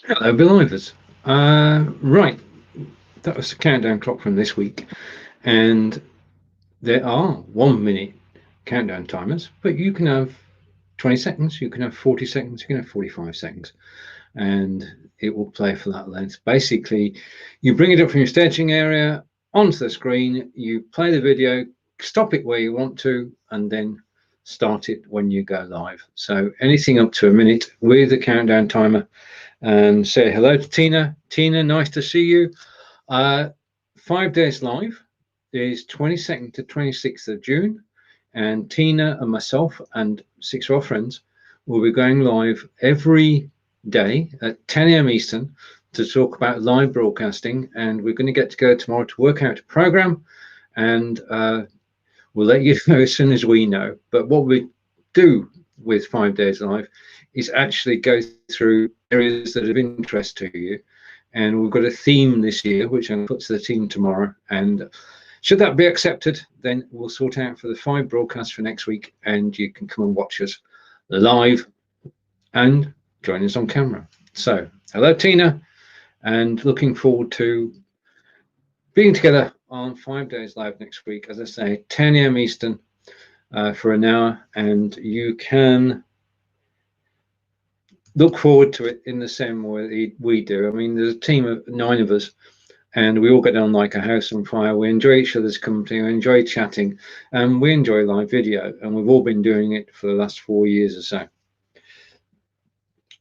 Hello, Be.Livers. Right, that was the countdown clock from this week, and there are 1 minute countdown timers, but you can have 20 seconds, you can have 40 seconds, you can have 45 seconds, and it will play for that length. Basically, you bring it up from your staging area onto the screen, you play the video, stop it where you want to, and then start it when you go live. So anything up to a minute with a countdown timer. And say hello to Tina. Tina, nice to see you. 5 days live is 22nd to 26th of June. And Tina and myself and 6 of our friends will be going live every day at 10 a.m. Eastern to talk about live broadcasting. And we're going to get together tomorrow to work out a program. And we'll let you know as soon as we know. But what we do with 5 days live is actually go through areas that are of interest to you. And we've got a theme this year, which I'm going to put to the team tomorrow. And should that be accepted, then we'll sort out for the 5 broadcasts for next week, and you can come and watch us live and join us on camera. So, hello, Tina, and looking forward to being together on 5 days live next week. As I say, 10 a.m. Eastern for an hour, and you can look forward to it in the same way we do. I mean, there's a team of 9 of us, and we all get on like a house on fire. We enjoy each other's company, we enjoy chatting, and we enjoy live video. And we've all been doing it for the last 4 years or so.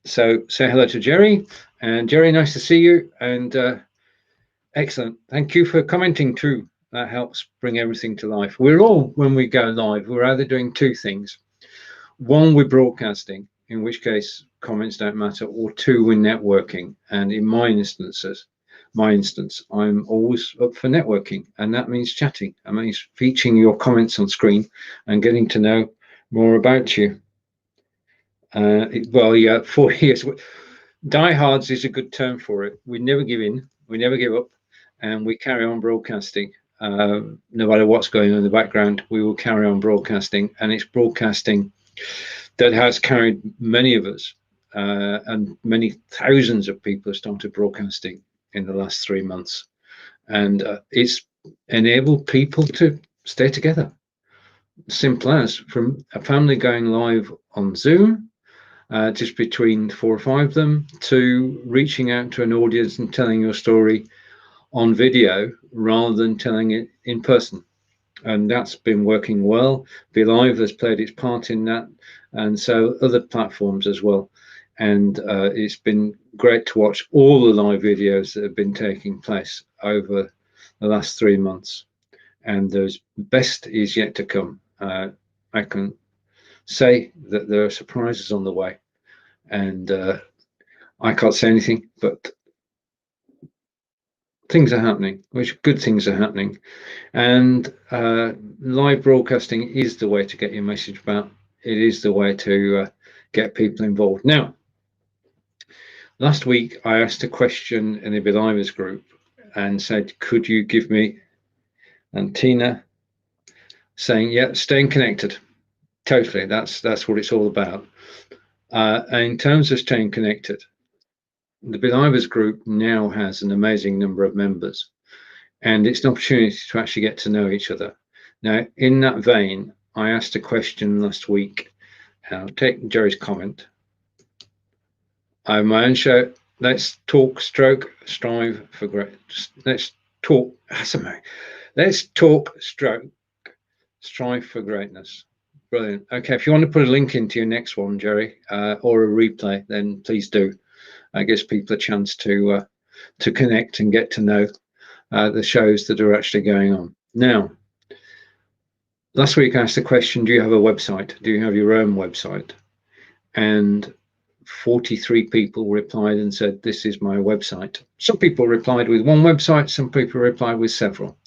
So say hello to Jerry. And Jerry, nice to see you. And excellent. Thank you for commenting too. That helps bring everything to life. We're all, when we go live, we're either doing 2 things. One, we're broadcasting, in which case comments don't matter, or 2, we're networking. And in my instance, I'm always up for networking, and that means chatting. That means featuring your comments on screen and getting to know more about you. Well, yeah, 4 years. Diehards is a good term for it. We never give in, we never give up, and we carry on broadcasting. No matter what's going on in the background, we will carry on broadcasting, and it's broadcasting that has carried many of us, and many thousands of people have started broadcasting in the last 3 months, and it's enabled people to stay together. Simple as, from a family going live on Zoom, just between 4 or 5 of them, to reaching out to an audience and telling your story on video rather than telling it in person. And that's been working well. Be.Live has played its part in that, and so other platforms as well. And it's been great to watch all the live videos that have been taking place over the last 3 months. And the best is yet to come. I can say that there are surprises on the way, and I can't say anything, but things are happening, which good things are happening. And live broadcasting is the way to get your message about. It is the way to get people involved. Now, last week I asked a question in the Be.Livers group and said, could you give me, and Tina saying, yeah, staying connected. Totally, that's what it's all about. In terms of staying connected, the Be.Livers group now has an amazing number of members, and it's an opportunity to actually get to know each other. Now, in that vein, I asked a question last week, and I'll take Jerry's comment. I have my own show. Let's talk, stroke, strive for great. Let's talk. Let's talk, stroke, strive for greatness. Brilliant. Okay, if you want to put a link into your next one, Jerry, or a replay, then please do. I gives people a chance to connect and get to know the shows that are actually going on. Now, last week I asked the question, do you have a website? Do you have your own website? And 43 people replied and said, this is my website. Some people replied with one website, some people replied with several.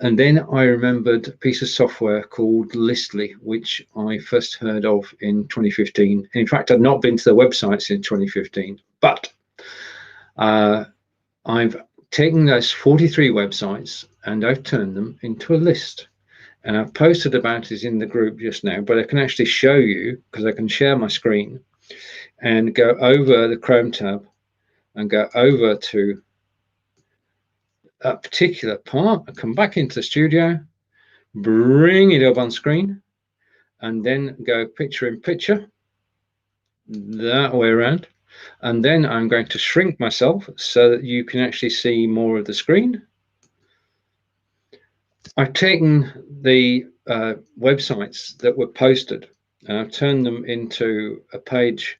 And then I remembered a piece of software called Listly, which I first heard of in 2015. In fact, I'd not been to the website since 2015, but I've taken those 43 websites and I've turned them into a list. And I've posted about it in the group just now, but I can actually show you, because I can share my screen. and go over the Chrome tab and go over to a particular part, and come back into the studio, bring it up on screen, and then go picture in picture, that way around. And then I'm going to shrink myself so that you can actually see more of the screen. I've taken the websites that were posted and I've turned them into a page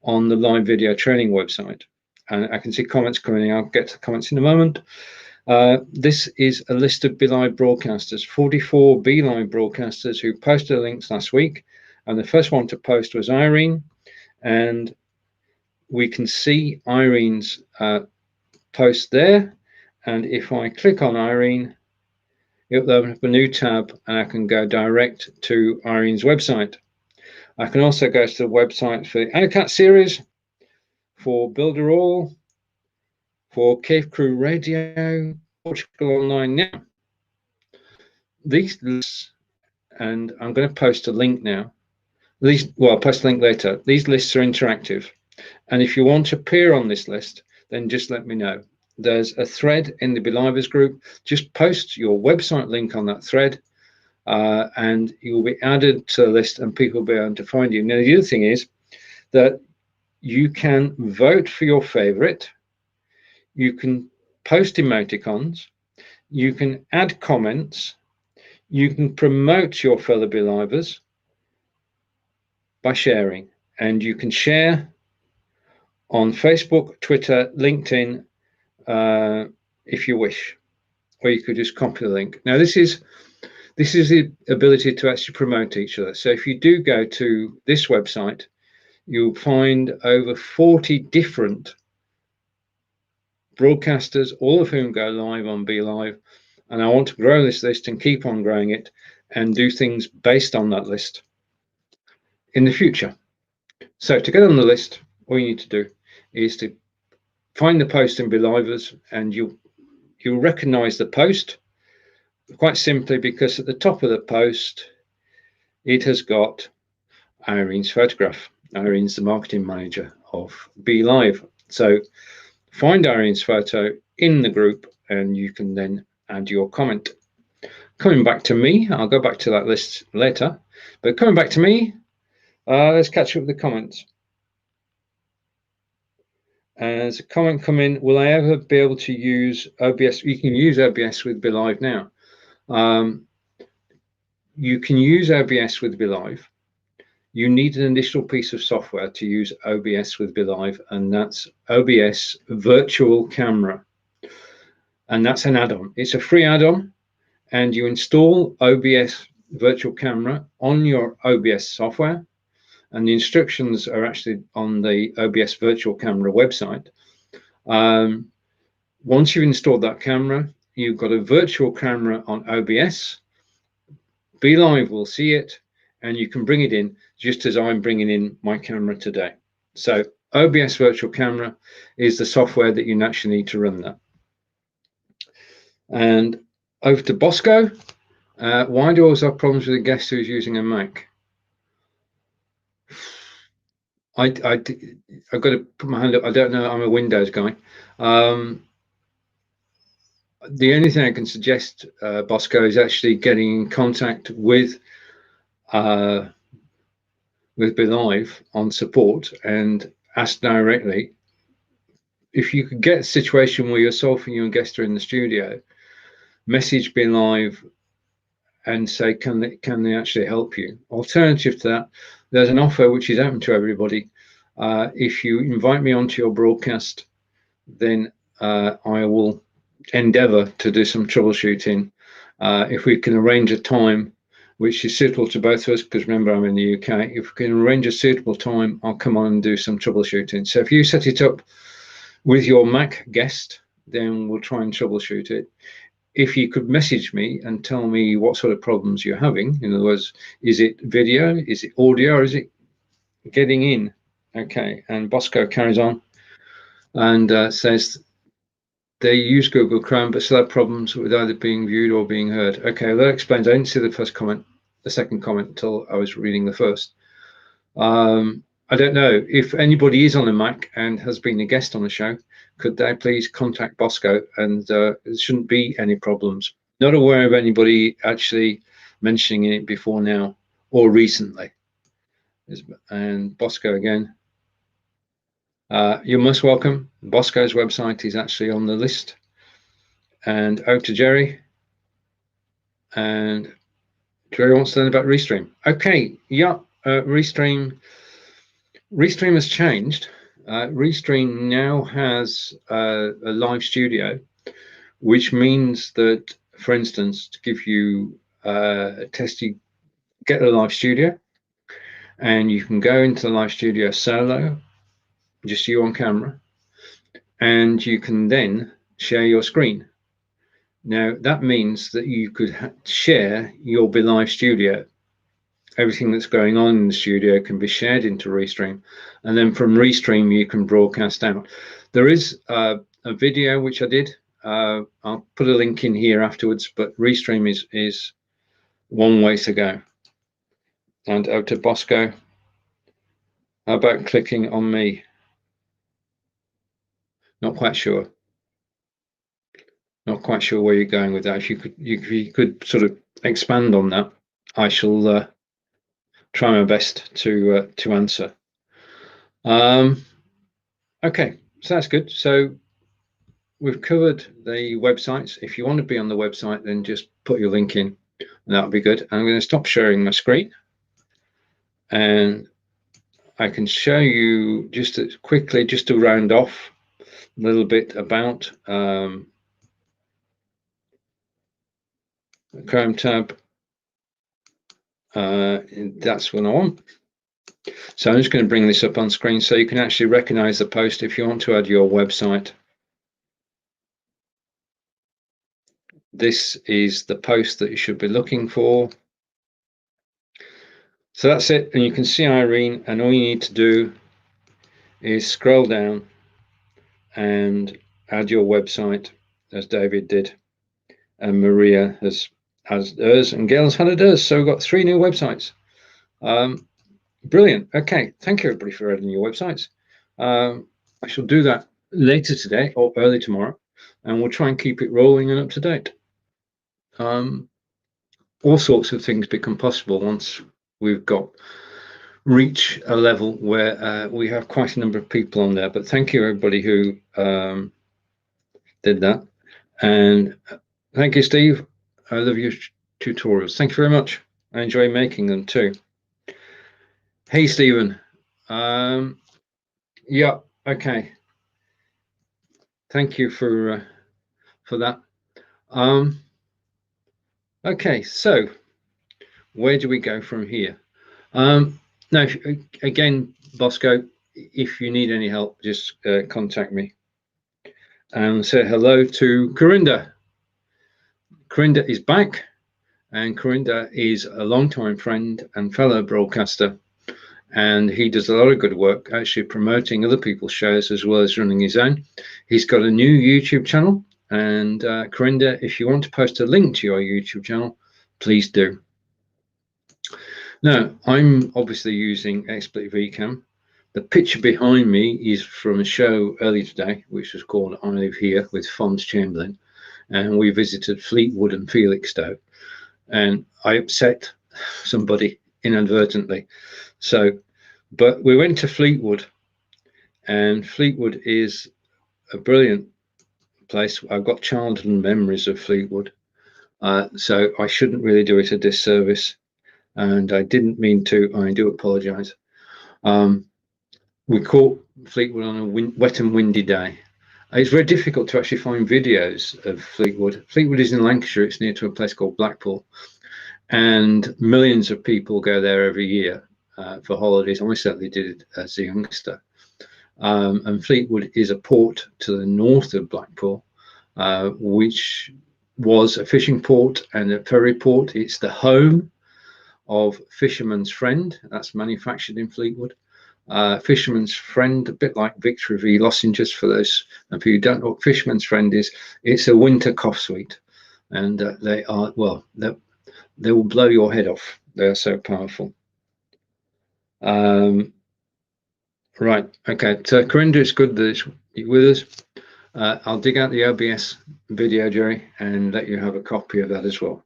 on the live video training website. And I can see comments coming in. I'll get to the comments in a moment. This is a list of Be.Live broadcasters, 44 Be.Live broadcasters who posted links last week. And the first one to post was Irene. And we can see Irene's post there. And if I click on Irene, it'll open up a new tab and I can go direct to Irene's website. I can also go to the website for the ANACAT series, for Builder All, for Cave Crew Radio, Portugal Online. Now, these lists, and I'm going to post a link now. I'll post a link later. These lists are interactive. And if you want to appear on this list, then just let me know. There's a thread in the Be.Livers group. Just post your website link on that thread, and you will be added to the list and people will be able to find you. Now, the other thing is that you can vote for your favorite. You can post emoticons. You can add comments. You can promote your fellow Be.Livers by sharing. And you can share on Facebook, Twitter, LinkedIn, if you wish, or you could just copy the link. Now, this is the ability to actually promote each other. So if you do go to this website, you'll find over 40 different broadcasters, all of whom go live on Be.Live. And I want to grow this list and keep on growing it and do things based on that list in the future. So to get on the list, all you need to do is to find the post in Be.Livers, and you'll recognize the post quite simply because at the top of the post it has got Irene's photograph. Irene's the marketing manager of Be.Live. So find Irene's photo in the group and you can then add your comment. Coming back to me, I'll go back to that list later, but coming back to me, let's catch up with the comments. As a comment come in, will I ever be able to use OBS? You can use OBS with Be.Live now. You can use OBS with Be.Live. You need an additional piece of software to use OBS with Be.Live, and that's OBS Virtual Camera. And that's an add-on. It's a free add-on, and you install OBS Virtual Camera on your OBS software. And the instructions are actually on the OBS Virtual Camera website. Once you've installed that camera, you've got a virtual camera on OBS. Be.Live will see it, and you can bring it in just as I'm bringing in my camera today. So OBS Virtual Camera is the software that you naturally need to run that. And over to Bosco. Why do I always have problems with a guest who's using a Mac? I've got to put my hand up. I don't know. I'm a Windows guy. The only thing I can suggest, Bosco, is actually getting in contact with Be.Live on support and ask directly. If you could get a situation where yourself and your guest are in the studio, message Be.Live and say, can they actually help you? Alternative to that, there's an offer which is open to everybody. If you invite me onto your broadcast, then I will endeavor to do some troubleshooting. If we can arrange a time which is suitable to both of us, because remember I'm in the UK, if we can arrange a suitable time, I'll come on and do some troubleshooting. So if you set it up with your Mac guest, then we'll try and troubleshoot it. If you could message me and tell me what sort of problems you're having, in other words, is it video, is it audio, or is it getting in? Okay, and Bosco carries on and says they use Google Chrome but still have problems with either being viewed or being heard. Okay, well, that explains. I didn't see the first comment, the second comment until I was reading the first. I don't know if anybody is on a Mac and has been a guest on the show. Could they please contact Bosco? And there shouldn't be any problems. Not aware of anybody actually mentioning it before now or recently. And Bosco again. You're most welcome. Bosco's website is actually on the list. And out to Jerry. And Jerry wants to learn about Restream. Okay, yeah, Restream has changed. Restream now has a live studio, which means that, for instance, to give you a test, you get a live studio and you can go into the live studio solo, just you on camera, and you can then share your screen. Now, that means that you could share your Be.Live studio. Everything that's going on in the studio can be shared into Restream, and then from Restream you can broadcast out. There is a video which I did. I'll put a link in here afterwards, but Restream is one way to go. And out to Bosco. How about clicking on me? Not quite sure. Not quite sure where you're going with that. If you could sort of expand on that, I shall try my best to answer. Okay, so that's good. So we've covered the websites. If you want to be on the website, then just put your link in, and that'll be good. I'm going to stop sharing my screen, and I can show you just quickly, just to round off a little bit about the Chrome tab. That's what I want. So I'm just going to bring this up on screen so you can actually recognize the post if you want to add your website. This is the post that you should be looking for. So that's it, and you can see Irene, and all you need to do is scroll down and add your website, as David did, and Maria has hers, and Gail's had hers. So we've got 3 new websites. Brilliant. Okay, thank you everybody for adding your websites. I shall do that later today or early tomorrow, and we'll try and keep it rolling and up to date. All sorts of things become possible once we've got reach a level where we have quite a number of people on there. But thank you everybody who did that, and thank you, Steve. I love your tutorials. Thank you very much. I enjoy making them too. Hey, Stephen. Yeah, okay. Thank you for that. Okay, so where do we go from here? Now, again, Bosco, if you need any help, just contact me. And say hello to Corinda. Corinda is back, and Corinda is a long-time friend and fellow broadcaster, and he does a lot of good work actually promoting other people's shows as well as running his own. He's got a new YouTube channel, and Corinda, if you want to post a link to your YouTube channel, please do. Now, I'm obviously using XSplit VCam. The picture behind me is from a show earlier today, which was called I Live Here with Fons Chamberlain, and we visited Fleetwood and Felixstowe, and I upset somebody inadvertently. So, but we went to Fleetwood, and Fleetwood is a brilliant place. I've got childhood memories of Fleetwood, so I shouldn't really do it a disservice, and I didn't mean to. I do apologise. We caught Fleetwood on a wet and windy day. It's very difficult to actually find videos of Fleetwood. Fleetwood is in Lancashire. It's near to a place called Blackpool, and millions of people go there every year for holidays. I certainly did it as a youngster. And Fleetwood is a port to the north of Blackpool, which was a fishing port and a ferry port. It's the home of Fisherman's Friend. That's manufactured in Fleetwood. Fisherman's Friend, a bit like Victory v Lozenges, for those of you who don't know what Fisherman's Friend is. It's a winter cough sweet, and they are, well, they will blow your head off. They're so powerful. Right. Okay. So Corinda, it's good that it's with us. I'll dig out the OBS video, Jerry, and let you have a copy of that as well.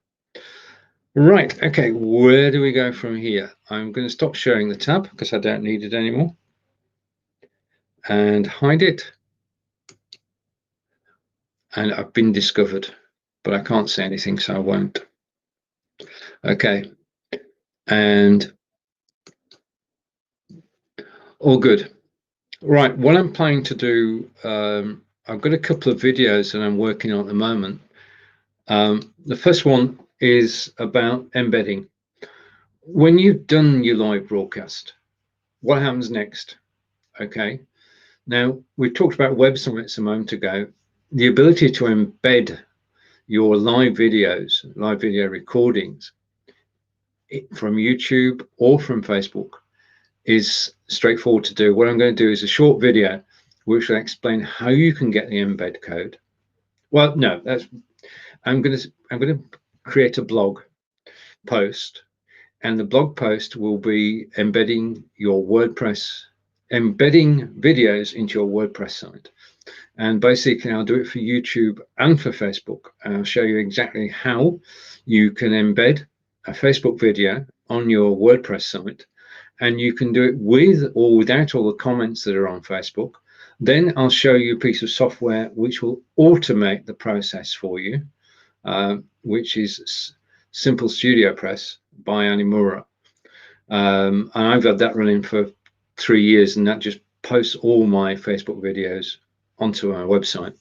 Right. Okay. Where do we go from here? I'm going to stop sharing the tab because I don't need it anymore, and hide it. And I've been discovered, but I can't say anything, so I won't. Okay. And all good. Right. What I'm planning to do, I've got a couple of videos that I'm working on at the moment. The first one is about embedding. When you've done your live broadcast, what happens next? Okay. Now, we talked about websites a moment ago. The ability to embed your live videos, live video recordings from YouTube or from Facebook is straightforward to do. What I'm going to do is a short video which will explain how you can get the embed code. Well, no, I'm going to create a blog post, and the blog post will be embedding videos into your WordPress site. And basically, I'll do it for YouTube and for Facebook. And I'll show you exactly how you can embed a Facebook video on your WordPress site. And you can do it with or without all the comments that are on Facebook. Then I'll show you a piece of software which will automate the process for you, which is Simple Studio Press by Animura. And I've had that running for 3 years, and that just posts all my Facebook videos onto our website.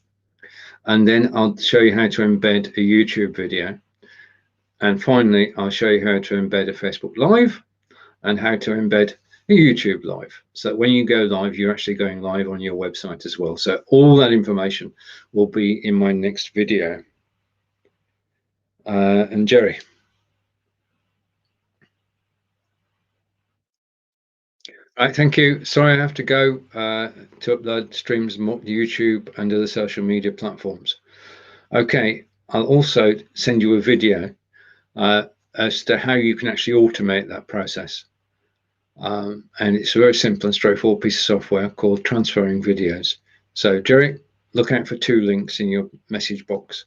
And then I'll show you how to embed a YouTube video. And finally, I'll show you how to embed a Facebook Live and how to embed a YouTube Live. So that when you go live, you're actually going live on your website as well. So all that information will be in my next video. And Jerry. Right, thank you. Sorry, I have to go to upload streams on YouTube and other social media platforms. Okay, I'll also send you a video as to how you can actually automate that process. And it's a very simple and straightforward piece of software called transferring videos. So, Jerry, look out for 2 links in your message box.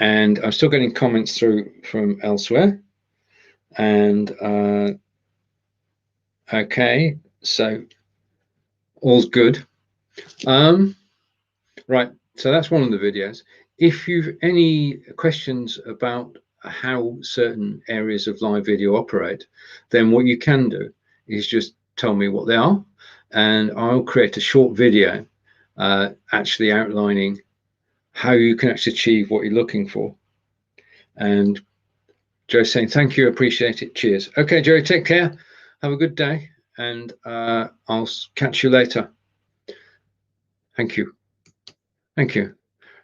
And I'm still getting comments through from elsewhere. And okay, so all's good. Right, so that's one of the videos. If you've any questions about how certain areas of live video operate, then what you can do is just tell me what they are, and I'll create a short video actually outlining how you can actually achieve what you're looking for. And Joe's saying, thank you, appreciate it, cheers. Okay, Joe, take care, have a good day, and I'll catch you later. Thank you. Thank you.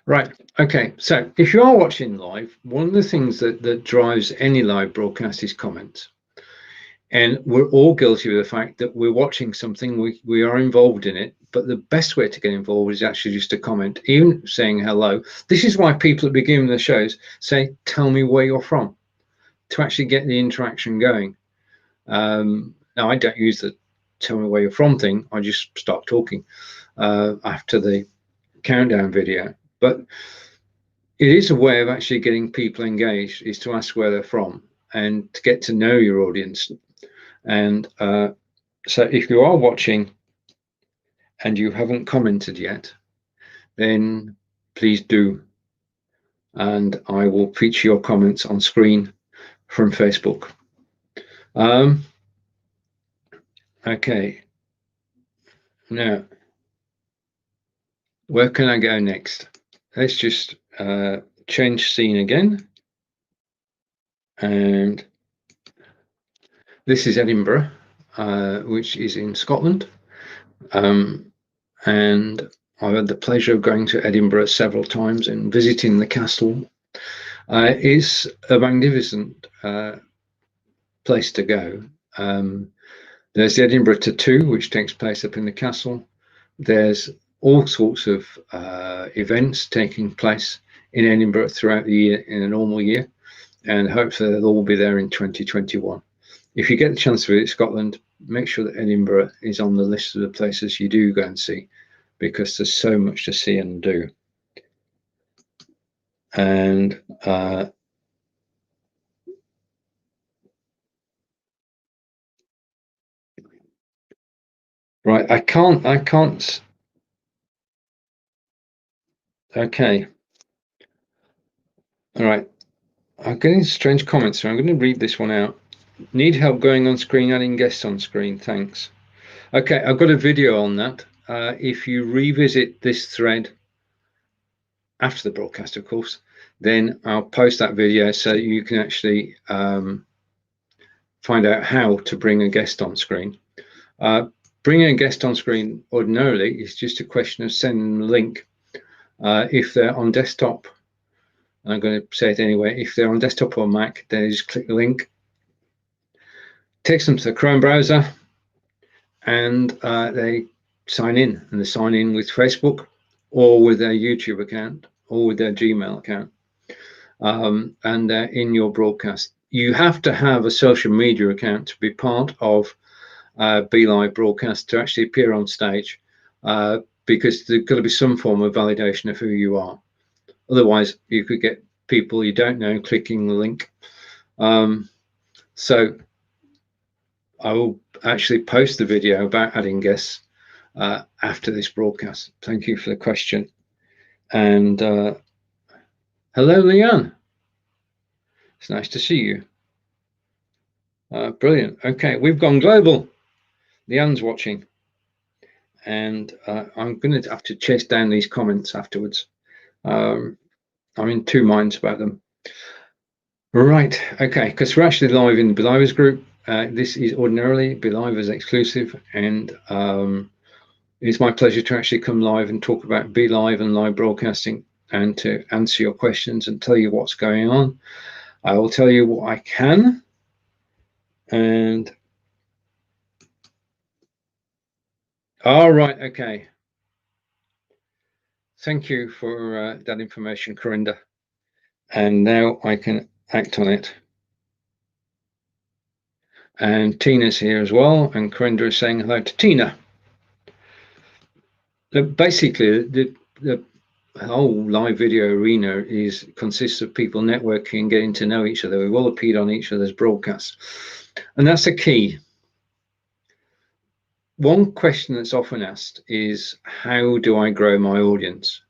Right. Okay. So if you are watching live, one of the things that drives any live broadcast is comments. And we're all guilty of the fact that we're watching something, we are involved in it, but the best way to get involved is actually just to comment, even saying hello. This is why people at the beginning of the shows say, tell me where you're from, to actually get the interaction going. Now, I don't use the tell me where you're from thing. I just start talking after the countdown video. But it is a way of actually getting people engaged, is to ask where they're from and to get to know your audience. And so if you are watching and you haven't commented yet, then please do. And I will feature your comments on screen from Facebook. Okay. Now, where can I go next? Let's just change scene again. And this is Edinburgh, which is in Scotland. And I've had the pleasure of going to Edinburgh several times and visiting the castle. It's a magnificent place to go. There's the Edinburgh Tattoo, which takes place up in the castle. There's all sorts of events taking place in Edinburgh throughout the year in a normal year, and hopefully they'll all be there in 2021. if you get the chance to visit Scotland, make sure that Edinburgh is on the list of the places you do go and see, because there's so much to see and do. And right, I can't. Okay. All right. I'm getting strange comments, so I'm going to read this one out. Need help going on screen, adding guests on screen? Thanks. Okay, I've got a video on that. If you revisit this thread after the broadcast, of course, then I'll post that video so you can actually find out how to bring a guest on screen. Bringing a guest on screen ordinarily is just a question of sending them a link. If they're on desktop, I'm going to say it anyway, if they're on desktop or Mac, then just click the link, takes them to the Chrome browser, and they sign in. And they sign in with Facebook or with their YouTube account or with their Gmail account. And they're in your broadcast. You have to have a social media account to be part of Be.Live broadcast to actually appear on stage, because there's got to be some form of validation of who you are. Otherwise, you could get people you don't know clicking the link. So I will actually post the video about adding guests after this broadcast. Thank you for the question. And hello, Leanne. It's nice to see you. Brilliant. Okay, we've gone global. Leanne's watching. And I'm going to have to chase down these comments afterwards. I'm in two minds about them. Right, okay, because we're actually live in the Be.Livers group. This is ordinarily Be.Livers exclusive, and it's my pleasure to actually come live and talk about Be.Live and live broadcasting, and to answer your questions and tell you what's going on. I will tell you what I can, and all right, okay. Thank you for that information, Corinda. And now I can act on it. And Tina's here as well, and Corinda is saying hello to Tina. Basically, the whole live video arena consists of people networking and getting to know each other. We've all appeared on each other's broadcasts, and that's the key. One question that's often asked is, how do I grow my audience?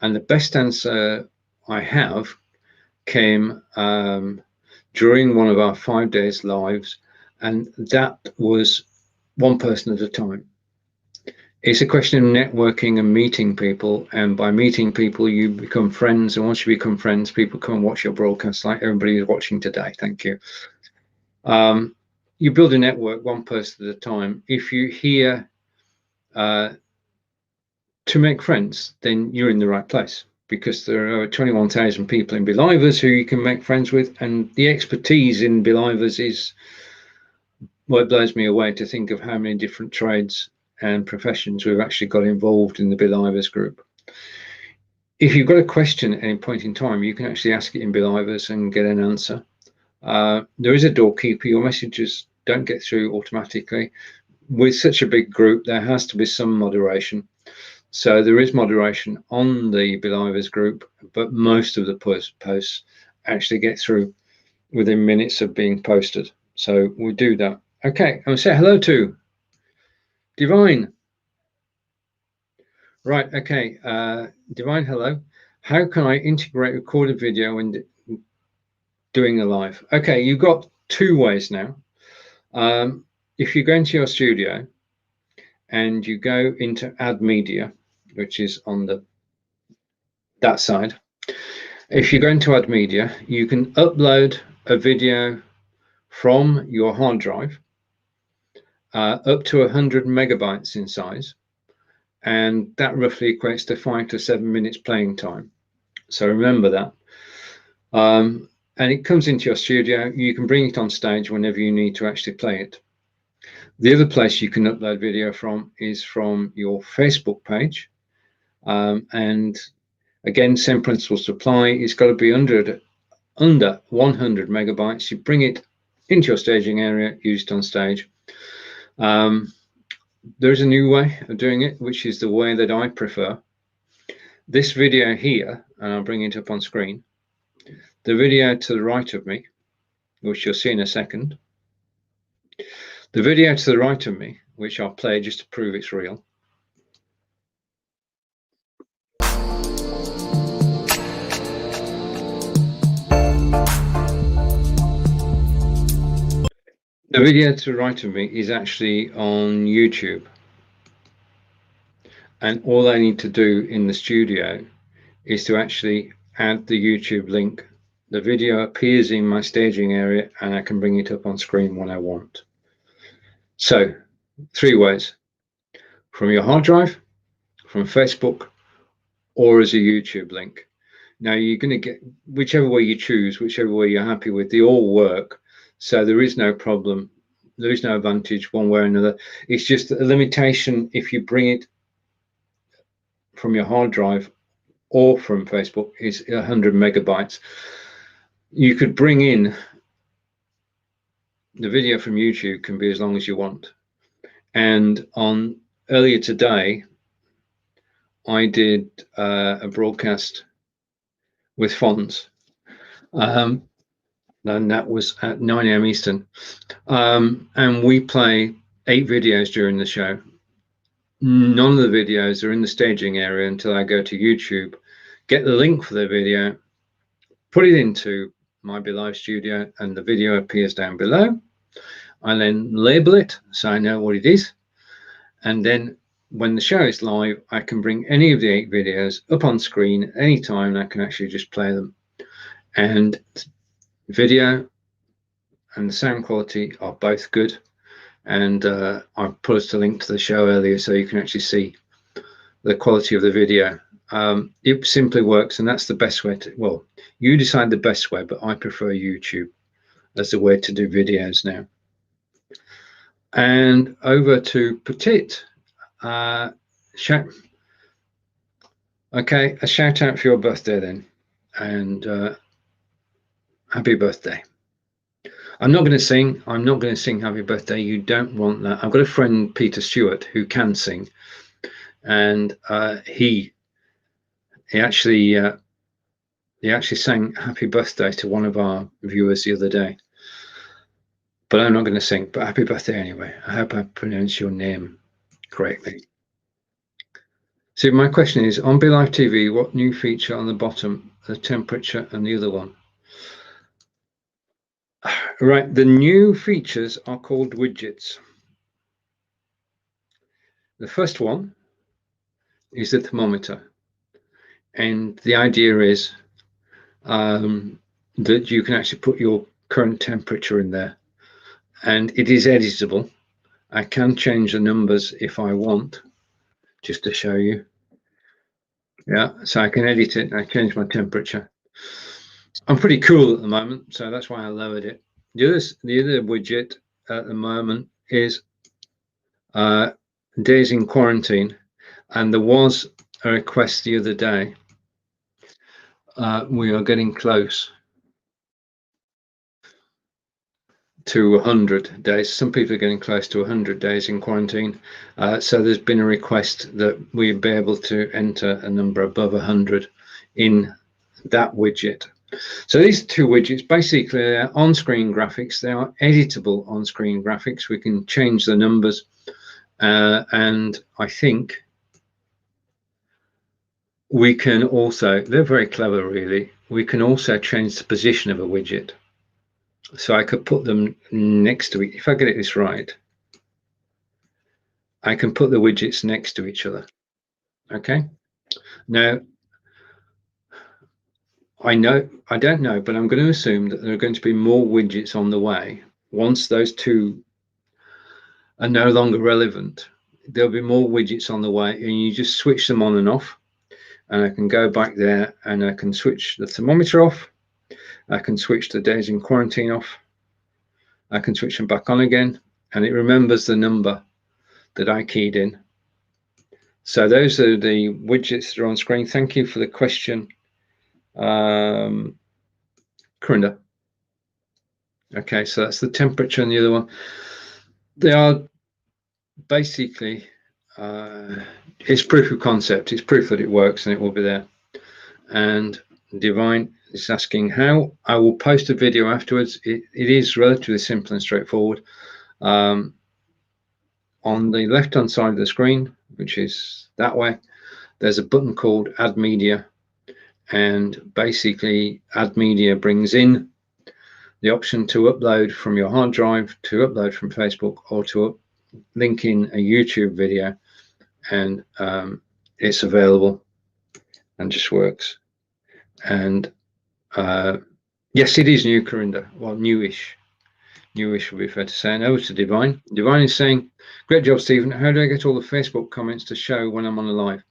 And the best answer I have came during one of our 5 days lives, and that was one person at a time. It's a question of networking and meeting people, and by meeting people you become friends, and once you become friends, people come and watch your broadcast like everybody is watching today. Thank you. You build a network one person at a time. If you hear to make friends, then you're in the right place, because there are over 21,000 people in Be.Livers who you can make friends with, and the expertise in Be.Livers is what blows me away to think of how many different trades and professions we've actually got involved in the Be.Livers group. If you've got a question at any point in time, you can actually ask it in Be.Livers and get an answer. There is a doorkeeper. Your messages don't get through automatically. With such a big group, there has to be some moderation. So there is moderation on the Be.Livers group, but most of the posts actually get through within minutes of being posted. So we do that. Okay, I'm going to say hello to Divine. Right, okay, Divine, hello. How can I integrate recorded video in doing a live? Okay, you've got two ways now. If you go into your studio and you go into Add Media, which is on that side. If you go into Add Media, you can upload a video from your hard drive up to 100 megabytes in size, and that roughly equates to 5 to 7 minutes playing time. So remember that. And it comes into your studio. You can bring it on stage whenever you need to actually play it. The other place you can upload video from is from your Facebook page. And again, same principles apply. It's got to be under 100 megabytes. You bring it into your staging area, use it on stage. There's a new way of doing it, which is the way that I prefer. This video here, and I'll bring it up on screen, the video to the right of me, which you'll see in a second, the video to the right of me, which I'll play just to prove it's real. The video to the right of me is actually on YouTube. And all I need to do in the studio is to actually add the YouTube link. The video appears in my staging area and I can bring it up on screen when I want. So 3 ways: from your hard drive, from Facebook, or as a YouTube link. Now you're going to get whichever way you choose, whichever way you're happy with, they all work. So there is no problem. There is no advantage one way or another. It's just a limitation if you bring it from your hard drive or from Facebook is 100 megabytes. You could bring in the video from YouTube, can be as long as you want. And on earlier today, I did a broadcast with Fonz, and that was at 9 AM Eastern. And we play 8 videos during the show. None of the videos are in the staging area until I go to YouTube, get the link for the video, put it into my Be.Live studio, and the video appears down below. I then label it so I know what it is. And then when the show is live, I can bring any of the 8 videos up on screen at any time, and I can actually just play them. And video and the sound quality are both good. And I put a link to the show earlier so you can actually see the quality of the video. It simply works, and that's the best way to, well, you decide the best way, but I prefer YouTube as the way to do videos now. And over to Petite. Okay, a shout out for your birthday then, and happy birthday. I'm not going to sing. I'm not going to sing happy birthday. You don't want that. I've got a friend, Peter Stewart, who can sing, and he actually sang happy birthday to one of our viewers the other day. But I'm not going to sing, but happy birthday anyway. I hope I pronounce your name correctly. So my question is, on Be.Live TV, what new feature on the bottom, the temperature and the other one? Right, the new features are called widgets. The first one is the thermometer. And the idea is that you can actually put your current temperature in there. And it is editable. I can change the numbers if I want, just to show you. Yeah, so I can edit it and I change my temperature. I'm pretty cool at the moment, so that's why I lowered it. The other widget at the moment is days in quarantine, and there was a request the other day. We are getting close to 100 days. Some people are getting close to 100 days in quarantine. So there's been a request that we be able to enter a number above 100 in that widget. So these 2 widgets, basically they're on-screen graphics. They are editable on-screen graphics. We can change the numbers. And I think we can also, they're very clever really, we can also change the position of a widget. So I could put them next to it. If I get this right, I can put the widgets next to each other. Okay. Now, I don't know, but I'm going to assume that there are going to be more widgets on the way. Once those 2 are no longer relevant, there'll be more widgets on the way, and you just switch them on and off. And I can go back there and I can switch the thermometer off. I can switch the days in quarantine off. I can switch them back on again, and it remembers the number that I keyed in. So those are the widgets that are on screen. Thank you for the question, Corinda. Okay, so that's the temperature and the other one. They are basically, it's proof of concept. It's proof that it works and it will be there. And Divine is asking how. I will post a video afterwards. It is relatively simple and straightforward. On the left hand side of the screen, which is that way, there's a button called Add Media, and basically Add Media brings in the option to upload from your hard drive, to upload from Facebook, or to link in a YouTube video, and it's available and just works. And yes, it is new, Corinda. Well, newish would be fair to say. And over to Divine. Divine is saying, great job, Stephen. How do I get all the Facebook comments to show when I'm on a live?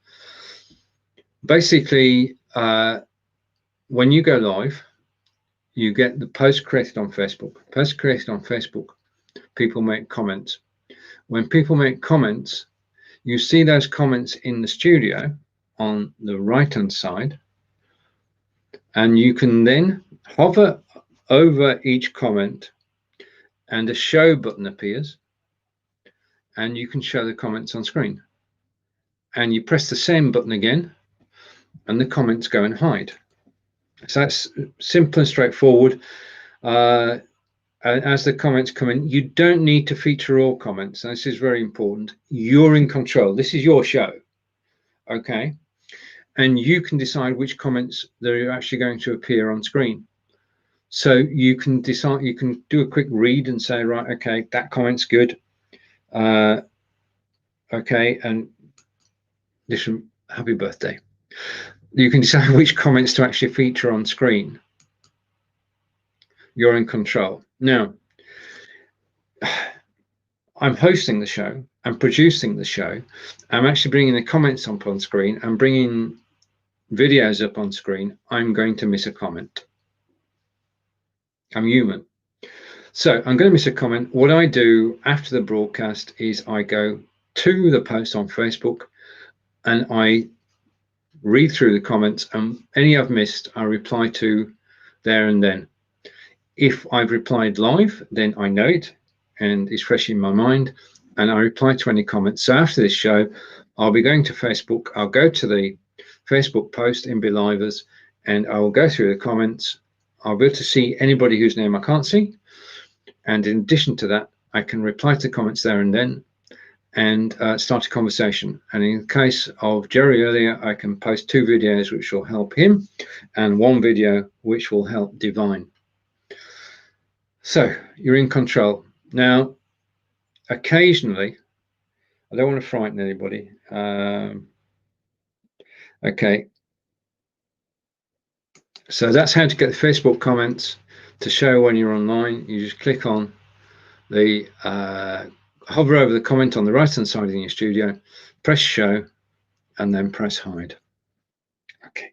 Basically, when you go live, you get the post created on Facebook. Post created on Facebook, people make comments. When people make comments, you see those comments in the studio on the right hand side, and you can then hover over each comment and a show button appears, and you can show the comments on screen. And you press the same button again and the comments go and hide. So that's simple and straightforward. As the comments come in, you don't need to feature all comments. This is very important. You're in control. This is your show, okay? And you can decide which comments that are actually going to appear on screen. So you can decide, you can do a quick read and say, right, okay, that comment's good. Okay, and this one, happy birthday. You can decide which comments to actually feature on screen. You're in control. Now, I'm hosting the show, I'm producing the show, I'm actually bringing the comments up on screen, I'm bringing videos up on screen. I'm going to miss a comment. I'm human. So I'm going to miss a comment. What I do after the broadcast is I go to the post on Facebook and I read through the comments, and any I've missed, I reply to there and then. If I've replied live, then I know it and it's fresh in my mind, and I reply to any comments. So after this show, I'll be going to Facebook. I'll go to the Facebook post in Be.Livers, and I will go through the comments. I'll be able to see anybody whose name I can't see. And in addition to that, I can reply to comments there and then and start a conversation. And in the case of Jerry earlier, I can post 2 videos which will help him and 1 video which will help Divine. So you're in control. Now, occasionally, I don't want to frighten anybody. Okay. So that's how to get the Facebook comments to show when you're online. You just click on the hover over the comment on the right hand side in your studio, press show, and then press hide. Okay,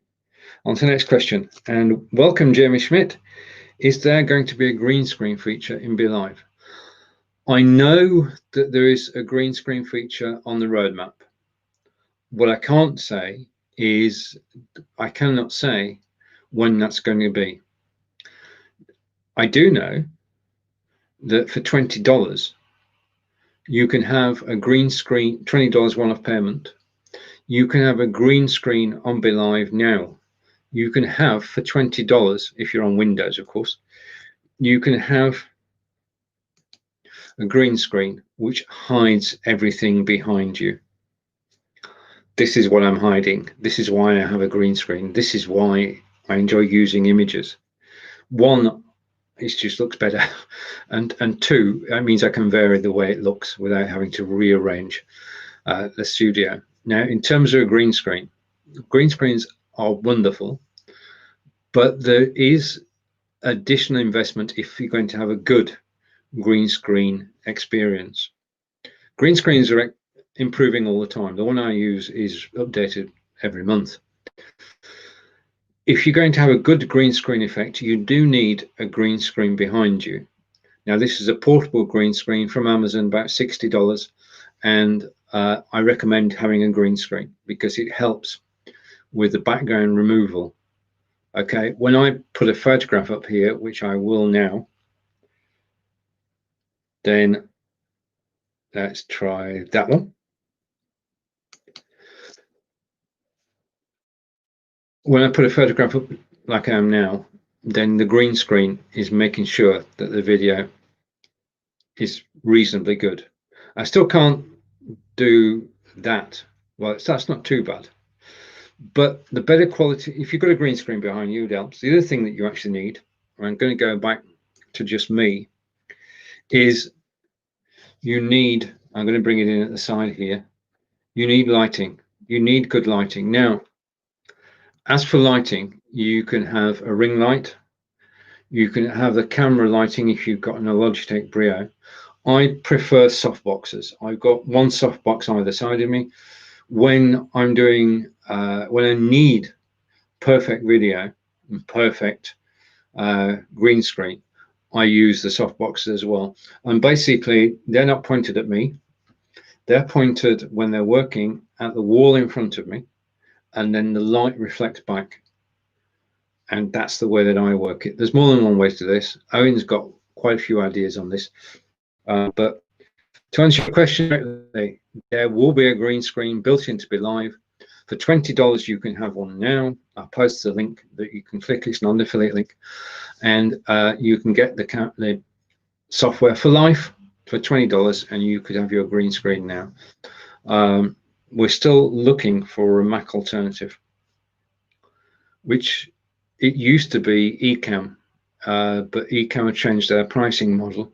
on to the next question. And welcome, Jeremy Schmidt. Is there going to be a green screen feature in Be.Live? I know that there is a green screen feature on the roadmap. What I can't say is, I cannot say when that's going to be. I do know that for $20, you can have a green screen, $20 one-off payment. You can have a green screen on Be.Live now. You can have for $20, if you're on Windows, of course, you can have a green screen which hides everything behind you. This is what I'm hiding. This is why I have a green screen. This is why I enjoy using images. 1, it just looks better, and 2, that means I can vary the way it looks without having to rearrange the studio. Now, in terms of a green screens are wonderful, but there is additional investment if you're going to have a good green screen experience. Green screens are improving all the time. The one I use is updated every month. If you're going to have a good green screen effect, you do need a green screen behind you. Now, this is a portable green screen from Amazon, about $60, and I recommend having a green screen because it helps with the background removal. Okay, when I put a photograph up here, which I will now, Then let's try that one. When I put a photograph up like I am now, then the green screen is making sure that the video is reasonably good. I still can't do that. Well, that's not too bad. But the better quality, if you've got a green screen behind you, it helps. The other thing that you actually need, I'm going to go back to just me, is you need, I'm going to bring it in at the side here, you need lighting. You need good lighting. Now, as for lighting, you can have a ring light. You can have the camera lighting if you've got a Logitech Brio. I prefer softboxes. I've got one softbox either side of me. When I'm doing, when I need perfect video and perfect green screen, I use the softboxes as well. And basically, they're not pointed at me. They're pointed when they're working at the wall in front of me, and then the light reflects back. And that's the way that I work it. There's more than one way to this. Owen's got quite a few ideas on this. But to answer your question, there will be a green screen built into Be.Live. For $20, you can have one now. I'll post the link that you can click. It's not an affiliate link. And you can get the software for life for $20, and you could have your green screen now. We're still looking for a Mac alternative, which it used to be Ecamm, but Ecamm had changed their pricing model.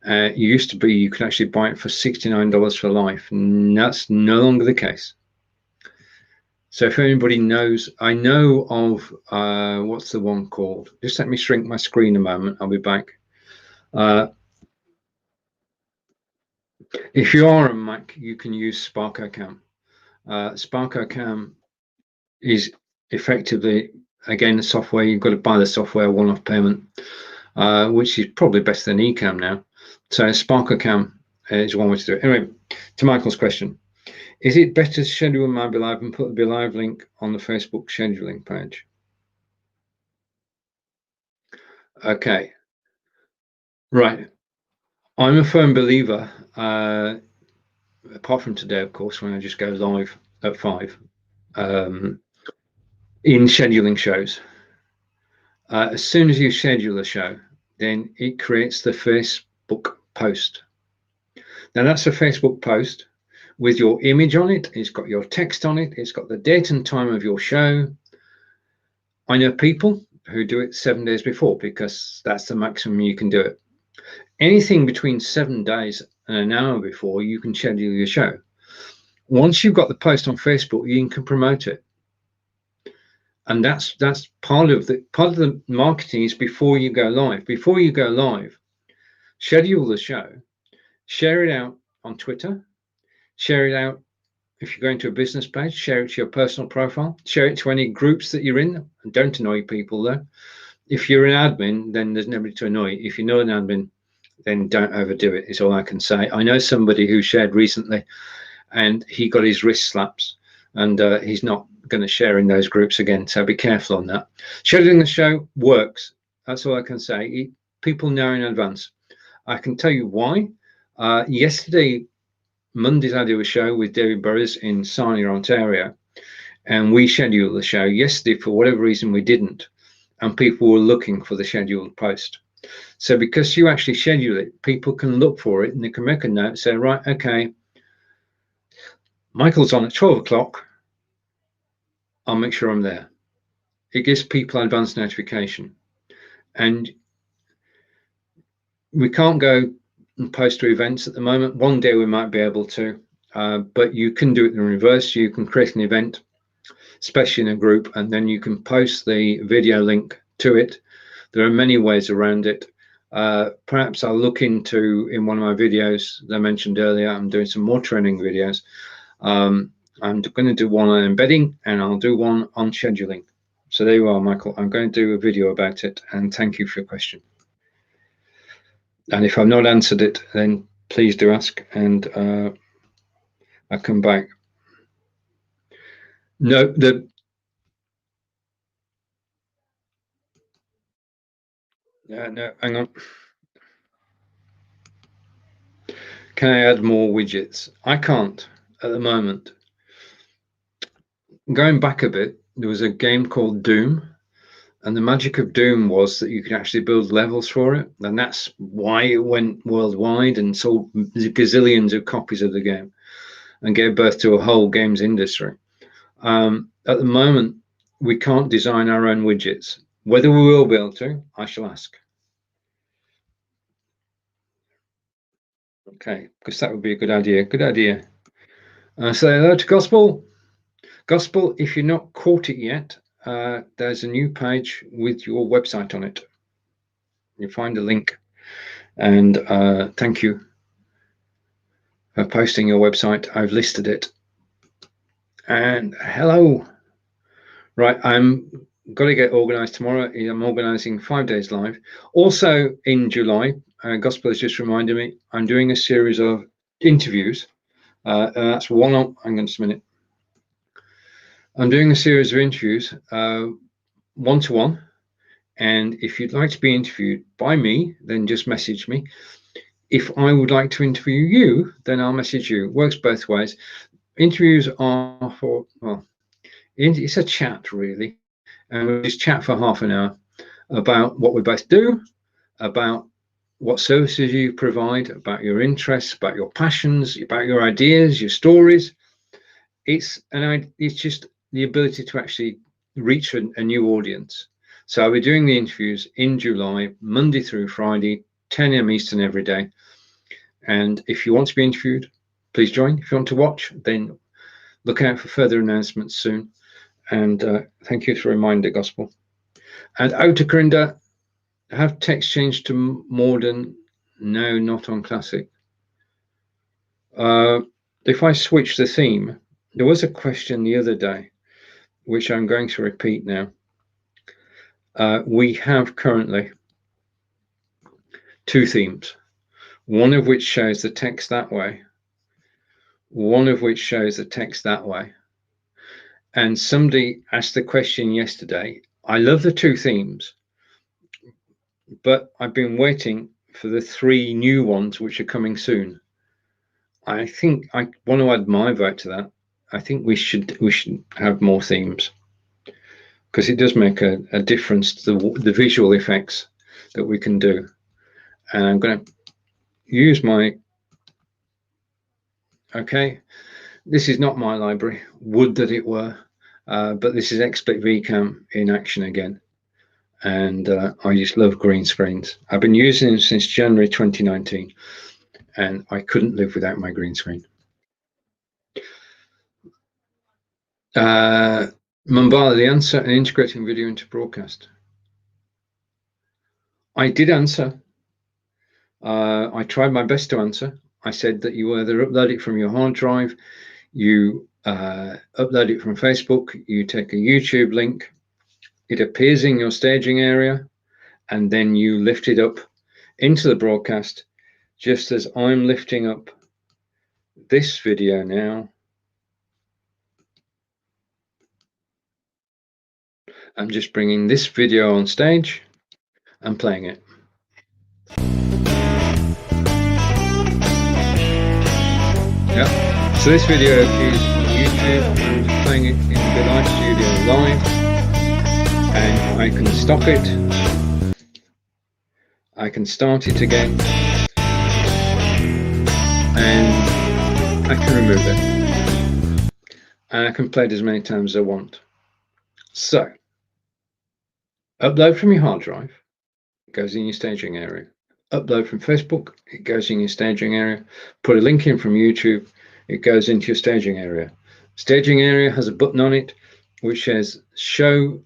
It used to be you could actually buy it for $69 for life, and that's no longer the case. So if anybody knows, I know of, what's the one called? Just let me shrink my screen a moment, I'll be back. If you are a Mac, you can use SparkoCam. SparkoCam is effectively, again, the software. You've got to buy the software one-off payment, which is probably better than Ecamm now. So SparkoCam is one way to do it. Anyway, to Michael's question, is it better to schedule my Be.Live and put the Be.Live link on the Facebook scheduling page? Okay, right. I'm a firm believer, apart from today, of course, when I just go live at 5, in scheduling shows. As soon as you schedule a show, then it creates the Facebook post. Now that's a Facebook post with your image on it. It's got your text on it. It's got the date and time of your show. I know people who do it 7 days before because that's the maximum you can do it. Anything between 7 days and an hour before, you can schedule your show. Once you've got the post on Facebook, you can promote it. And that's part of the marketing is before you go live. Before you go live, schedule the show, share it out on Twitter, share it out if you're going to a business page, share it to your personal profile, share it to any groups that you're in, and don't annoy people though. If you're an admin, then there's nobody to annoy. If you're not an admin, then don't overdo it, is all I can say. I know somebody who shared recently and he got his wrist slaps, and he's not going to share in those groups again, so be careful on that. Scheduling the show works, that's all I can say. People know in advance. I can tell you why. Yesterday, Mondays, I do a show with David Burrows in Sarnia, Ontario, and we scheduled the show. Yesterday, for whatever reason, we didn't, and people were looking for the scheduled post. So because you actually schedule it, people can look for it and they can make a note, say, right, okay, Michael's on at 12 o'clock. I'll make sure I'm there. It gives people advance notification. And we can't go and post to events at the moment. One day we might be able to, but you can do it in reverse. You can create an event, especially in a group, and then you can post the video link to it. There are many ways around it. Perhaps I'll look into, in one of my videos that I mentioned earlier, I'm doing some more training videos. I'm going to do one on embedding, and I'll do one on scheduling. So there you are, Michael. I'm going to do a video about it, and thank you for your question. And if I've not answered it, then please do ask, and I'll come back. No, no, hang on. Can I add more widgets? I can't at the moment. Going back a bit, there was a game called Doom, and the magic of Doom was that you could actually build levels for it, and that's why it went worldwide and sold gazillions of copies of the game and gave birth to a whole games industry. At the moment, we can't design our own widgets. Whether we will be able to, I shall ask. Okay, because that would be a good idea. Good idea. Say hello to Gospel. Gospel, if you're not caught it yet, there's a new page with your website on it. You find a link, and thank you for posting your website. I've listed it. And hello. Right, I'm got to get organized tomorrow. I'm organizing 5 days live. Also in July, Gospel has just reminded me, I'm doing a series of interviews. And that's one on, hang on just a minute. I'm doing a series of interviews, one-to-one. And if you'd like to be interviewed by me, then just message me. If I would like to interview you, then I'll message you. It works both ways. Interviews are for, well, it's a chat really. And we just chat for half an hour about what we both do, about what services you provide, about your interests, about your passions, about your ideas, your stories. It's just the ability to actually reach a new audience. So I'll be doing the interviews in July, Monday through Friday, 10 a.m. Eastern every day. And if you want to be interviewed, please join. If you want to watch, then look out for further announcements soon. And thank you for reminding Gospel. And out to Corinda, have text changed to modern? No, not on classic. If I switch the theme, there was a question the other day, which I'm going to repeat now. We have currently 2 themes, one of which shows the text that way, one of which shows the text that way. And somebody asked the question yesterday. I love the 2 themes, but I've been waiting for the 3 new ones which are coming soon. I think I want to add my vote to that. I think we should have more themes, because it does make a difference to the visual effects that we can do. And I'm going to use my, okay, this is not my library, would that it were, but this is XSplit VCam in action again. And I just love green screens. I've been using them since January 2019, and I couldn't live without my green screen. Mumbala, the answer and integrating video into broadcast. I did answer. I tried my best to answer. I said that you either upload it from your hard drive, you upload it from Facebook, you take a YouTube link, it appears in your staging area, and then you lift it up into the broadcast, just as I'm lifting up this video now. I'm just bringing this video on stage and playing it. Yeah. So this video is on YouTube. I'm just playing it in the Be.Live studio live, and I can stop it. I can start it again, and I can remove it, and I can play it as many times as I want. So upload from your hard drive, it goes in your staging area. Upload from Facebook, it goes in your staging area. Put a link in from YouTube, it goes into your staging area. Staging area has a button on it which says show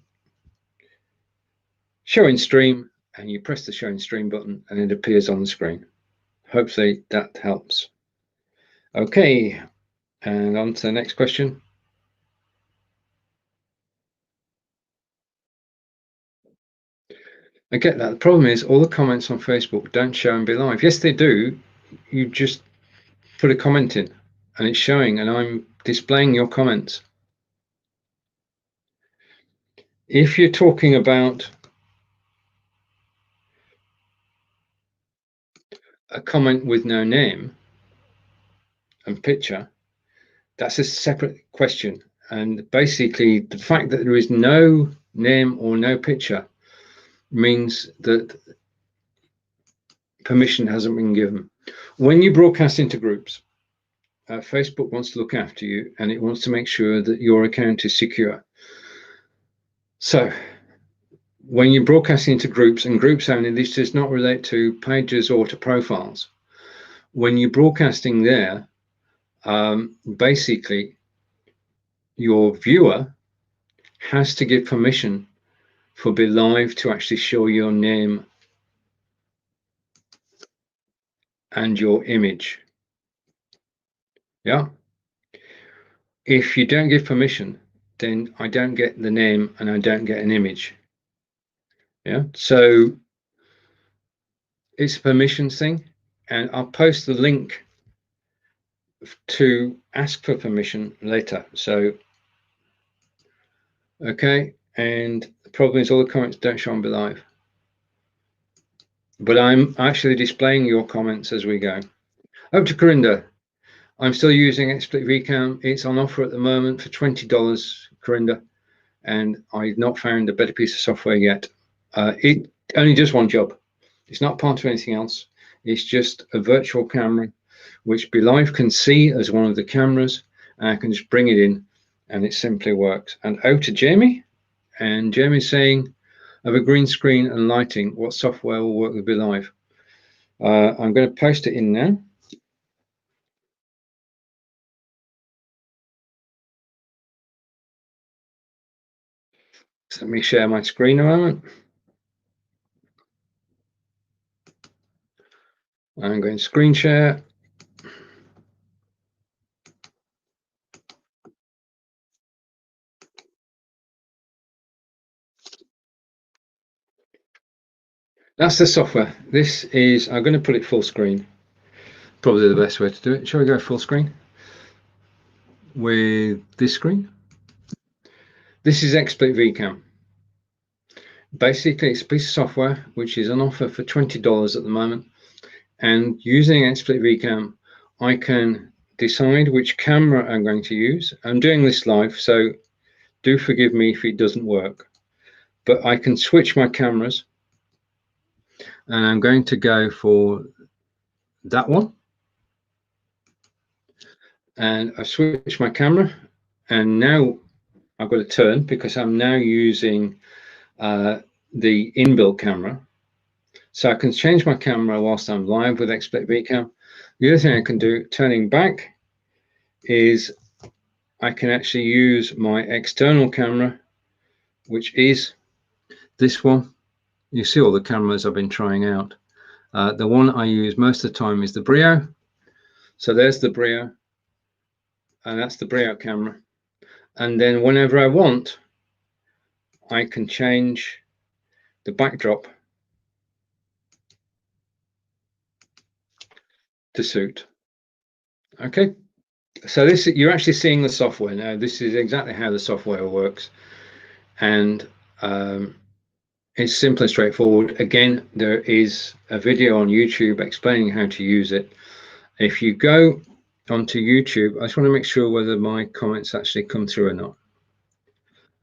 in stream, and you press the show in stream button and it appears on the screen. Hopefully that helps. Okay, and on to the next question. I get that. The problem is all the comments on Facebook don't show in Be.Live. Yes, they do. You just put a comment in and it's showing, and I'm displaying your comments. If you're talking about a comment with no name, and picture, that's a separate question. And basically, the fact that there is no name or no picture means that permission hasn't been given. When you broadcast into groups, Facebook wants to look after you, and it wants to make sure that your account is secure. So when you broadcast into groups, and groups only, this does not relate to pages or to profiles. When you're broadcasting there, basically your viewer has to give permission for Be.Live to actually show your name and your image. Yeah. If you don't give permission, then I don't get the name and I don't get an image. Yeah. So it's a permissions thing, and I'll post the link to ask for permission later. So, okay. And the problem is all the comments don't show on Be.Live. But I'm actually displaying your comments as we go. Up to Corinda. I'm still using XSplit VCam. It's on offer at the moment for $20, Corinda, and I've not found a better piece of software yet. It only does one job. It's not part of anything else. It's just a virtual camera, which Be.Live can see as one of the cameras, and I can just bring it in, and it simply works. And out to Jamie, and Jamie's saying, I have a green screen and lighting. What software will work with Be.Live? I'm going to post it in now. So let me share my screen a moment. I'm going to screen share. That's the software. This is, I'm going to put it full screen. Probably the best way to do it. Shall we go full screen with this screen? This is XSplit VCam. Basically, it's a piece of software which is on offer for $20 at the moment. And using XSplit VCam, I can decide which camera I'm going to use. I'm doing this live, so do forgive me if it doesn't work. But I can switch my cameras, and I'm going to go for that one. And I switch my camera, and now I've got to turn because I'm now using the inbuilt camera. So I can change my camera whilst I'm live with XSplit VCam. The other thing I can do, turning back, is I can actually use my external camera, which is this one. You see all the cameras I've been trying out. The one I use most of the time is the Brio. So there's the Brio, and that's the Brio camera. And then whenever I want, I can change the backdrop to suit. Okay, so this, you're actually seeing the software now. This is exactly how the software works, and it's simple and straightforward. Again, there is a video on YouTube explaining how to use it. If you go onto YouTube, I just want to make sure whether my comments actually come through or not.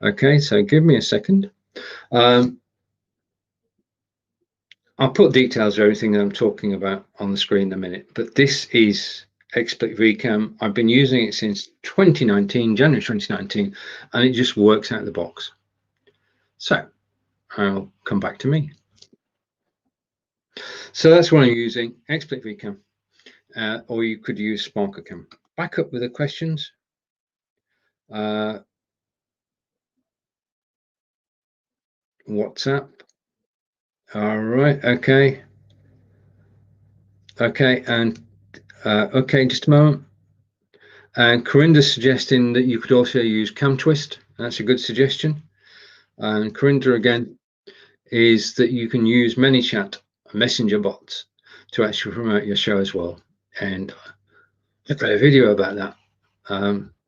Okay, so give me a second. I'll put details of everything that I'm talking about on the screen in a minute, but this is XSplit VCam. I've been using it since 2019, January 2019, and it just works out of the box. So I'll come back to me. So that's what I'm using, XSplit VCam, or you could use Sparker Cam. Back up with the questions. WhatsApp. All right, okay. Okay, and okay, just a moment. And Corinda's suggesting that you could also use Cam Twist. That's a good suggestion. And Corinda again is that you can use ManyChat messenger bots to actually promote your show as well. And I've got a video about that,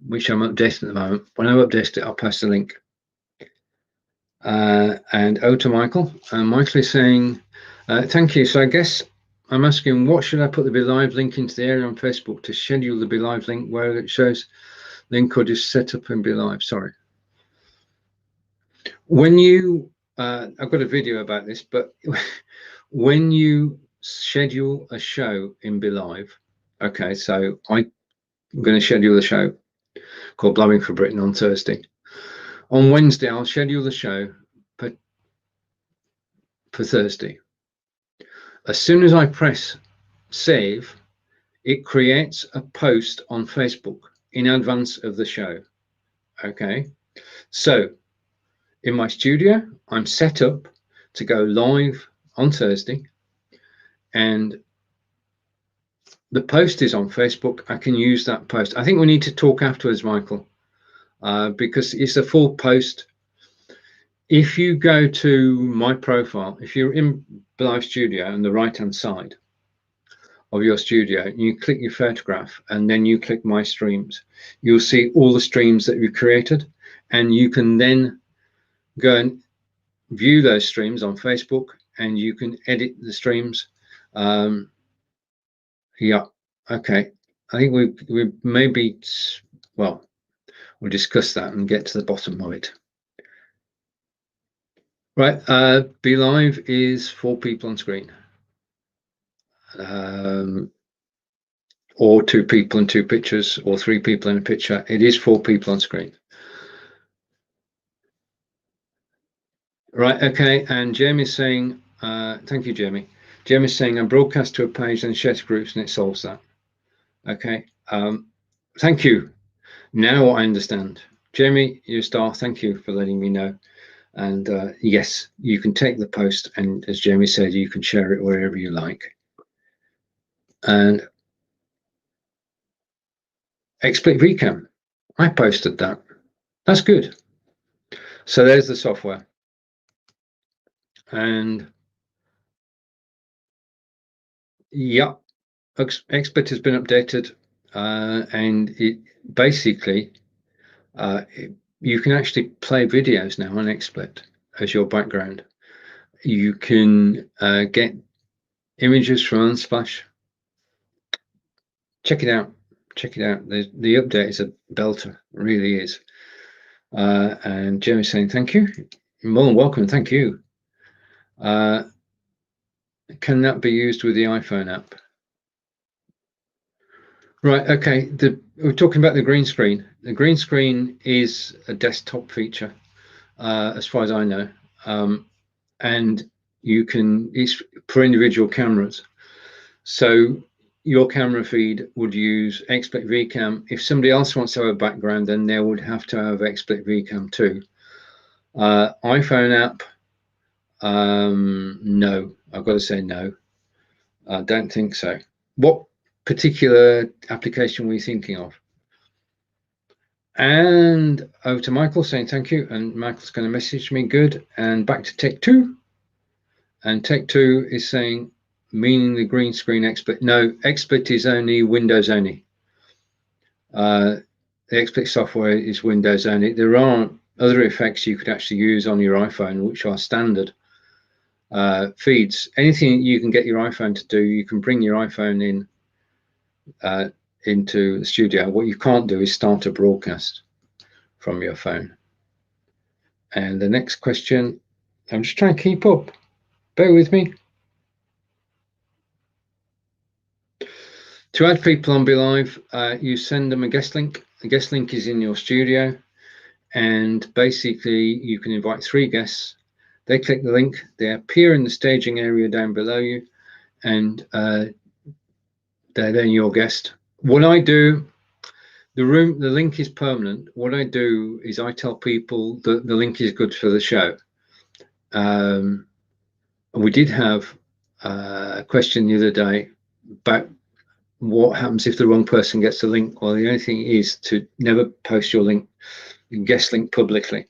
which I'm updating at the moment. When I update it, I'll post a link. And to Michael. And Michael is saying, thank you. So I guess I'm asking, what should I put the Be.Live link into the area on Facebook to schedule the Be.Live link where it shows link or just set up in Be.Live? Sorry. When you, I've got a video about this, but when you schedule a show in Be.Live, okay, so I'm going to schedule a show called Blowing for Britain on Thursday. On Wednesday, I'll schedule the show for Thursday. As soon as I press save, it creates a post on Facebook in advance of the show. Okay, so in my studio, I'm set up to go live on Thursday, and the post is on Facebook. I can use that post. I think we need to talk afterwards, Michael, because it's a full post. If you go to my profile, if you're in Live Studio on the right hand side of your studio, you click your photograph and then you click my streams, you'll see all the streams that you've created, and you can then go and view those streams on Facebook, and you can edit the streams. Yeah, okay, I think we maybe, well, we'll discuss that and get to the bottom of it. Right, Be.Live is 4 people on screen, or 2 people and 2 pictures, or 3 people in a picture. It is 4 people on screen. Right, okay, and Jamie's saying, thank you, Jamie. Jamie's saying, I broadcast to a page and share to groups and it solves that. Okay, thank you. Now I understand. Jamie, you're a star. Thank you for letting me know. And yes, you can take the post, and as Jamie said, you can share it wherever you like. And XSplit VCam, I posted that. That's good. So there's the software. And yeah, XSplit has been updated, and it basically, you can actually play videos now on XSplit as your background. You can get images from Unsplash. Check it out. Check it out. The update is a belter, it really is. And Jeremy's saying thank you. You're more than welcome. Thank you. Can that be used with the iPhone app? Right. Okay. We're talking about the green screen. The green screen is a desktop feature, as far as I know, and it's for individual cameras. So your camera feed would use XSplit VCam. If somebody else wants to have a background, then they would have to have XSplit VCam too. iPhone app, no, I've got to say no. I don't think so. What particular application were you thinking of? And over to Michael saying thank you, and Michael's going to message me, good. And back to Tech 2, and Tech 2 is saying, meaning the green screen XSplit. No, XSplit is only Windows only. The XSplit software is Windows only. There are other effects you could actually use on your iPhone, which are standard feeds. Anything you can get your iPhone to do, you can bring your iPhone in into the studio. What you can't do is start a broadcast from your phone. And the next question, I'm just trying to keep up. Bear with me. To add people on Be.Live, you send them a guest link. The guest link is in your studio, and basically you can invite 3 guests. They click the link, they appear in the staging area down below you, and they're then your guest. What I do, the link is permanent. What I do is I tell people that the link is good for the show. We did have a question the other day about what happens if the wrong person gets the link. Well, the only thing is to never post your link, guest link publicly,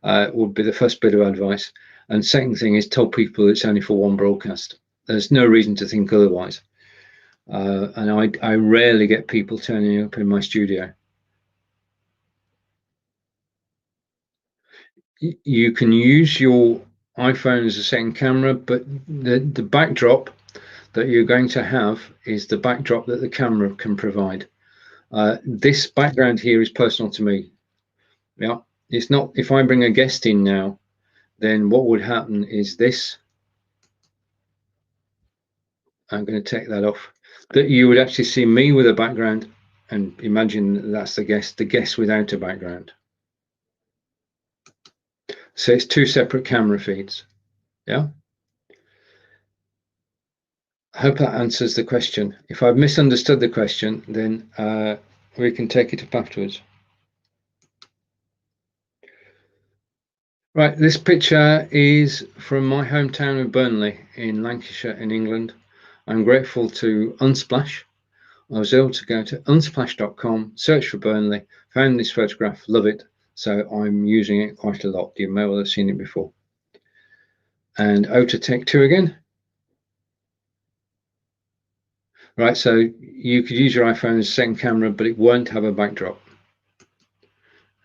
would be the first bit of advice. And second thing is tell people it's only for one broadcast. There's no reason to think otherwise. And I rarely get people turning up in my studio. You can use your iPhone as a second camera, but the backdrop, that you're going to have is the backdrop that the camera can provide. This background here is personal to me. Yeah, it's not. If I bring a guest in now, then what would happen is this. I'm going to take that off. That you would actually see me with a background, and imagine that's the guest without a background. So it's two separate camera feeds. Yeah. I hope that answers the question. If I've misunderstood the question, then we can take it up afterwards. Right, this picture is from my hometown of Burnley in Lancashire in England. I'm grateful to Unsplash. I was able to go to unsplash.com, search for Burnley, found this photograph, love it, so I'm using it quite a lot. You may well have seen it before. And Ota Tech 2 again. Right, so you could use your iPhone as a second camera, but it won't have a backdrop.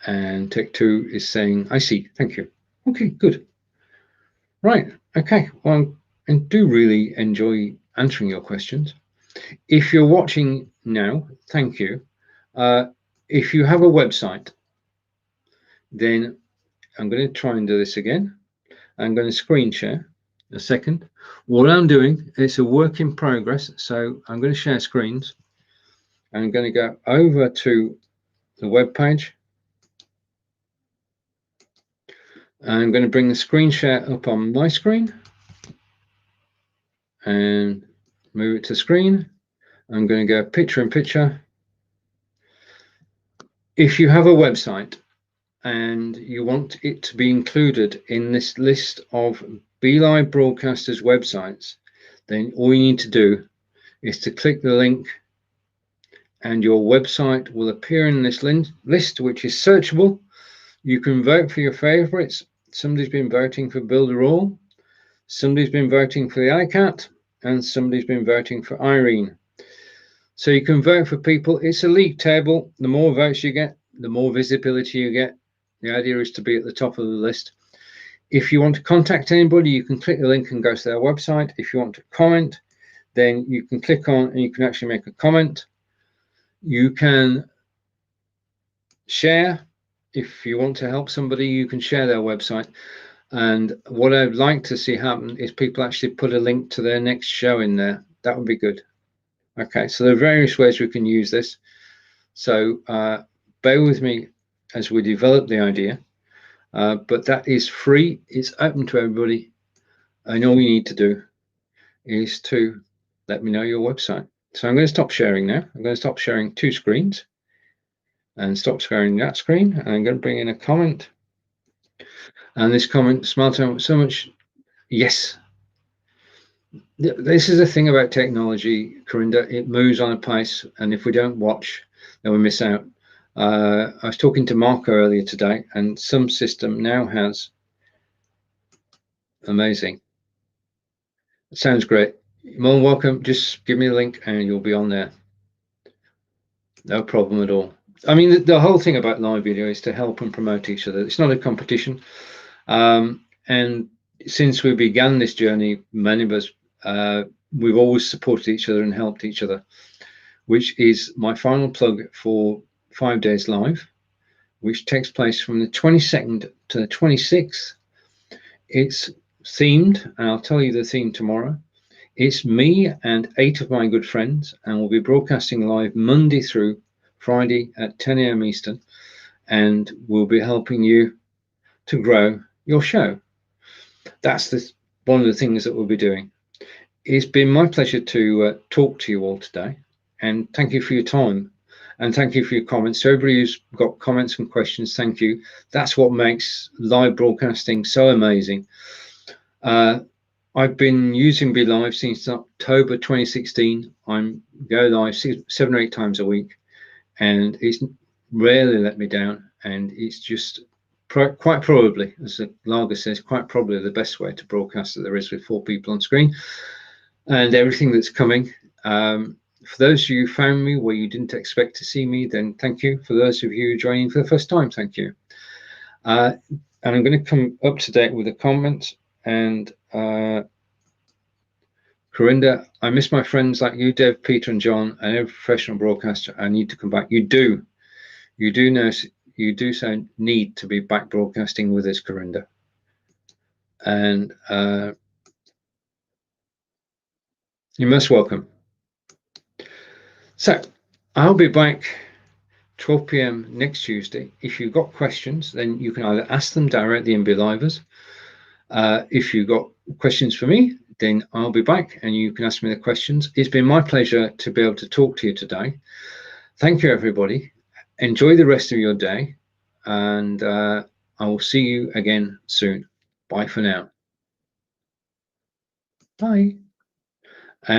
And Tech 2 is saying, I see, thank you. Okay, good. Right, okay, well, I do really enjoy answering your questions. If you're watching now, thank you. If you have a website, then I'm going to try and do this again. I'm going to screen share a second. What I'm doing, it's a work in progress, so I'm going to share screens. I'm going to go over to the web page. I'm going to bring the screen share up on my screen and move it to screen. I'm going to go picture in picture. If you have a website and you want it to be included in this list of Be.Live broadcasters websites, then all you need to do is to click the link and your website will appear in this list, which is searchable. You can vote for your favorites. Somebody's been voting for Builder All, somebody's been voting for the iCat, and somebody's been voting for Irene. So you can vote for people. It's a league table. The more votes you get, the more visibility you get. The idea is to be at the top of the list. If you want to contact anybody, you can click the link and go to their website. If you want to comment, then you can click on and you can actually make a comment. You can share. If you want to help somebody, you can share their website. And what I'd like to see happen is people actually put a link to their next show in there. That would be good. Okay, so there are various ways we can use this. So bear with me as we develop the idea. But that is free. It's open to everybody. And all you need to do is to let me know your website. So I'm going to stop sharing now. I'm going to stop sharing two screens and stop sharing that screen. And I'm going to bring in a comment. And this comment, smiled so much. Yes. This is the thing about technology, Corinda. It moves on a pace. And if we don't watch, then we miss out. I was talking to Marco earlier today, and some system now has amazing. It sounds great. You're more than welcome. Just give me a link and you'll be on there. No problem at all. I mean, the whole thing about live video is to help and promote each other. It's not a competition. And since we began this journey, many of us, we've always supported each other and helped each other, which is my final plug for 5 Days Live, which takes place from the 22nd to the 26th. It's themed, and I'll tell you the theme tomorrow. It's me and 8 of my good friends, and we'll be broadcasting live Monday through Friday at 10 a.m. Eastern, and we'll be helping you to grow your show. That's one of the things that we'll be doing. It's been my pleasure to talk to you all today, and thank you for your time, and thank you for your comments. So everybody who's got comments and questions, thank you. That's what makes live broadcasting so amazing. I've been using Be.Live since October 2016. I'm go live 7 or 8 times a week, and it's rarely let me down. And it's just quite probably, as the lager says, quite probably the best way to broadcast that there is with 4 people on screen and everything that's coming. For those of you who found me where you didn't expect to see me, then thank you. For those of you joining for the first time, thank you. And I'm going to come up to date with the comments and Corinda, I miss my friends like you, Dev, Peter, and John, and every professional broadcaster. I need to come back. You do. You do know. You do so need to be back broadcasting with us, Corinda. And you're most welcome. So I'll be back 12 p.m. next Tuesday. If you've got questions, then you can either ask them directly in Be.Livers. If you've got questions for me, then I'll be back and you can ask me the questions. It's been my pleasure to be able to talk to you today. Thank you, everybody. Enjoy the rest of your day, and I will see you again soon. Bye for now. Bye.